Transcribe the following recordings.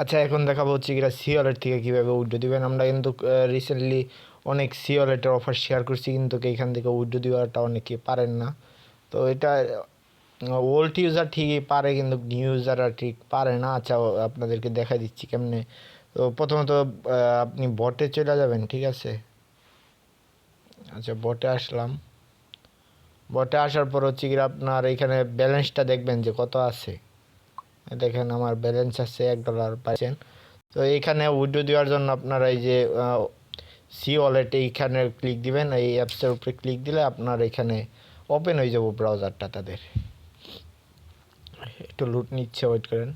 আচ্ছা, এখন দেখাবো হচ্ছে কিনা সি ওয়ালেট থেকে কীভাবে উইথড্র দিবেন। আমরা কিন্তু রিসেন্টলি অনেক সি ওয়ালেটের অফার শেয়ার করছি, কিন্তু এইখান থেকে উইথড্র দেওয়াটা অনেকে পারেন না। তো এটা ওল্ড ইউজার ঠিকই পারে, কিন্তু নিউ ইউজাররা ঠিক পারে না। আচ্ছা, আপনাদেরকে দেখাই দিচ্ছি কেমনে। তো প্রথমত আপনি বটে চলে যাবেন, ঠিক আছে। আচ্ছা, বটে আসলাম। বটে আসার পর হচ্ছে কি আপনার এখানে ব্যালেন্সটা দেখবেন যে কত আছে। দেখেন আমার ব্যালেন্স আছে $1 পাচ্ছেন। তো এইখানে উইথড্র দেওয়ার জন্য আপনারা এই যে সি ওয়ালেট এইখানে ক্লিক দিবেন। এই অ্যাপসের উপরে ক্লিক দিলে আপনার এখানে ওপেন হয়ে যাব ব্রাউজারটা তাদের। একটু লুট নিচ্ছে, ওয়েট করেন।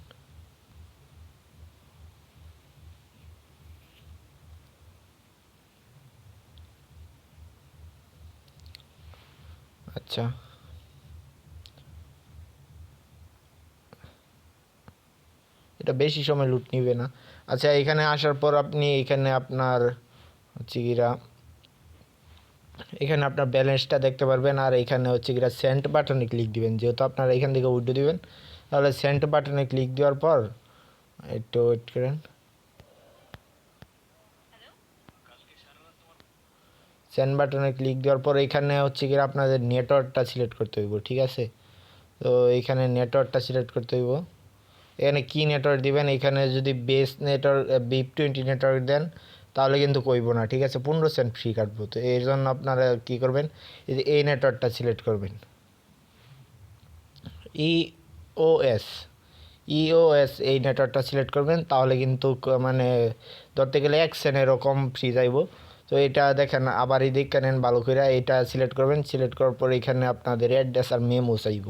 আচ্ছা, এটা বেশি সময় লুট নিবে না। আচ্ছা, এখানে আসার পর আপনি এখানে আপনার হচ্ছে গিরা এখানে আপনার ব্যালেন্সটা দেখতে পারবেন। আর এখানে হচ্ছে গিরা সেন্ট বাটনে ক্লিক দিবেন, যেহেতু আপনারা এখান থেকে উইথড্র দিবেন। তাহলে সেন্ট বাটনে ক্লিক দেওয়ার পর একটু ওয়েট করেন। সেন্ড বাটনে ক্লিক দেওয়ার পর এখানে হচ্ছে কি আপনাদের নেটওয়ার্কটা সিলেক্ট করতে হইব, ঠিক আছে। তো এইখানে নেটওয়ার্কটা সিলেক্ট করতে হইব। এখানে কি নেটওয়ার্ক দিবেন, এখানে যদি base network BIP20 network then তাহলে কিন্তু কইব না, ঠিক আছে। 15 সেন্ট ফ্রি কাটবো। তো এর জন্য আপনারা কি করবেন, এই যে এই নেটওয়ার্কটা সিলেক্ট করবেন, ইওএস। এই নেটওয়ার্কটা সিলেক্ট করবেন, তাহলে কিন্তু মানে ধরতে গেলে 1 সেন্ট এরকম ফ্রি যাইব। তো এটা দেখেন আবার এই দিকে নেন ভালো করে, এটা সিলেক্ট করবেন। সিলেক্ট করার পর এখানে আপনাদের অ্যাড্রেস আর মেমো চাইব।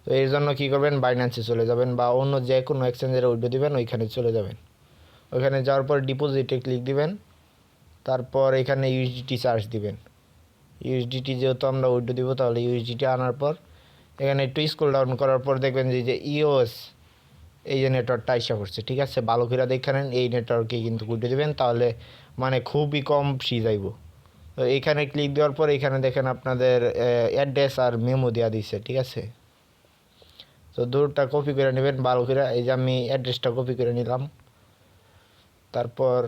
তো এর জন্য কী করবেন, বাইন্যান্সে চলে যাবেন বা অন্য যে কোনো এক্সচেঞ্জের উইথড্র দিবেন, ওইখানে চলে যাবেন। ওইখানে যাওয়ার পর ডিপোজিটে ক্লিক দিবেন। তারপর এখানে ইউএসডিটি চার্জ দিবেন। ইউএসডিটি যেহেতু আমরা উইথড্র দিব, তাহলে ইউএসডিটি আনার পর এখানে একটু স্ক্রল ডাউন করার পর দেখবেন যে ইওএস এই যে নেটওয়ার্কটা আইসা করছে, ঠিক আছে। ভালো করে দেখে নেন, এই নেটওয়ার্কে কিন্তু উইথড্র দিবেন, তাহলে মানে খুবই কম ফ্রি যাইব। তো এইখানে ক্লিক দেওয়ার পর এখানে দেখেন আপনাদের অ্যাড্রেস আর মেমো দেওয়া দিচ্ছে, ঠিক আছে। তো দুটোটা কপি করে নেবেন ভালো করে। এই যে আমি অ্যাড্রেসটা কপি করে নিলাম। তারপর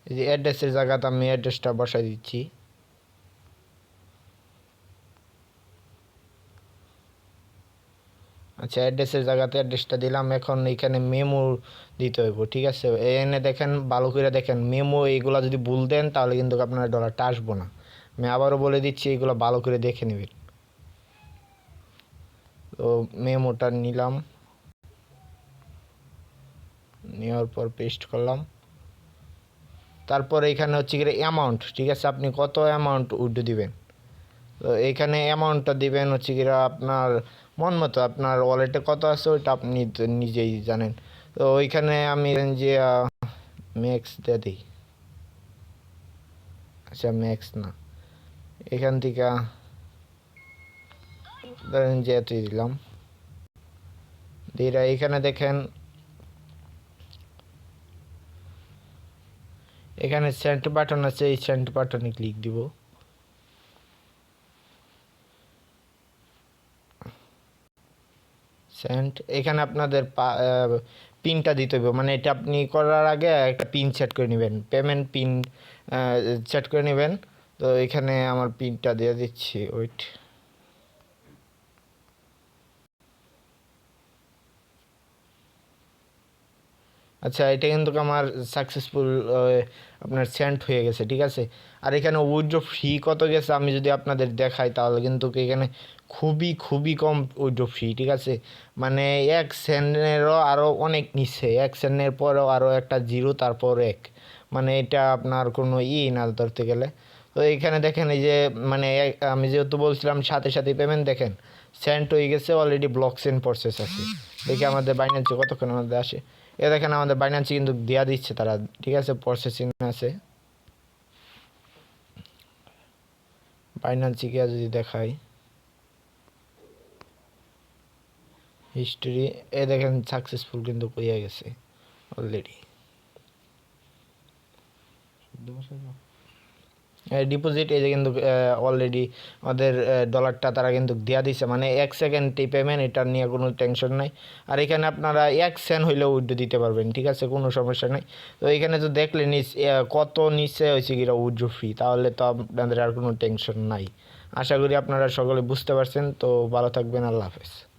এই যে অ্যাড্রেসের জায়গাতে আমি অ্যাড্রেসটা বসাই দিচ্ছি। আচ্ছা, অ্যাড্রেসের জায়গাতে অ্যাড্রেসটা দিলাম। এখন এখানে মেমো দিতে হইব, ঠিক আছে। এনে দেখেন ভালো করে দেখেন, মেমো এইগুলো যদি ভুল দেন তাহলে কিন্তু আপনার ডলারটা আসবো না। আমি আবারও বলে দিচ্ছি, এইগুলো ভালো করে দেখে নেবেন। তো মেমোটা নিলাম, নেওয়ার পর পেস্ট করলাম। তারপর এখানে হচ্ছে কি অ্যামাউন্ট, ঠিক আছে। আপনি কত অ্যামাউন্ট উইথড্র দিবেন, তো এইখানে অ্যামাউন্টটা দিবেন হচ্ছে কি আপনার মন মতো। আপনার ওয়ালেটে কত আছে ওইটা আপনি নিজেই জানেন। তো ওইখানে আমি যে ম্যাক্স দিয়ে দিই। আচ্ছা, ম্যাক্স না, এখান থেকে ধরেন যে এতই দিলাম। দিয়ে এখানে দেখেন এখানে সেন্ট বাটন আছে, এই সেন্ট বাটনে ক্লিক দিব। সেন্ট, এখানে আপনাদের পিনটা দিতে হবে। মানে এটা আপনি করার আগে একটা পিন সেট করে নেবেন, পেমেন্ট পিন সেট করে নেবেন। তো এখানে আমার পিনটা দিয়ে দিচ্ছি, ওয়েট। আচ্ছা, এটা কিন্তু আমার সাকসেসফুল আপনার সেন্ট হয়ে গেছে, ঠিক আছে। আর এখানে উইথড্র ফি কত গেছে আমি যদি আপনাদের দেখাই, তাহলে কিন্তু এখানে খুবই খুবই কম উইথড্র ফি, ঠিক আছে। মানে 1 সেন্টেরও আরও অনেক নিচ্ছে, 1 সেন্টের পরেও আরও একটা জিরো, তারপর 1। মানে এটা আপনার কোনো না ধরতে গেলে। তো এইখানে দেখেন এই যে মানে আমি যেহেতু বলছিলাম সাথে সাথে পেমেন্ট, দেখেন সেন্ট হয়ে গেছে অলরেডি, ব্লক সেন্ট প্রসেস আছে। দেখি আমাদের বাইন্যান্সে কতক্ষণের মধ্যে আসে। এ দেখেন আমাদের বাইন্যান্সে কিন্তু দেওয়া দিচ্ছে তারা, ঠিক আছে, প্রসেসিং আছে। বাইন্যান্সে গিয়ে যদি দেখাই হিস্টোরি, এ দেখেন সাকসেসফুল কিন্তু হয়ে গেছে অলরেডি। ডিপোজিট এই যে কিন্তু অলরেডি আমাদের ডলারটা তারা কিন্তু দেওয়া দিছে, মানে 1 সেকেন্ডই পেমেন্ট, এটা নিয়ে কোনো টেনশন নাই। আর এখানে আপনারা 1 সেন্ট হইলেও উইথড্র দিতে পারবেন, ঠিক আছে, কোনো সমস্যা নাই। তো এখানে তো দেখলেন কত নিচে হয়েছে কিনা উইথড্র ফি, তাহলে তো আপনাদের আর কোনো টেনশন নাই। আশা করি আপনারা সকলে বুঝতে পারছেন। তো ভালো থাকবেন, আল্লাহ হাফেজ।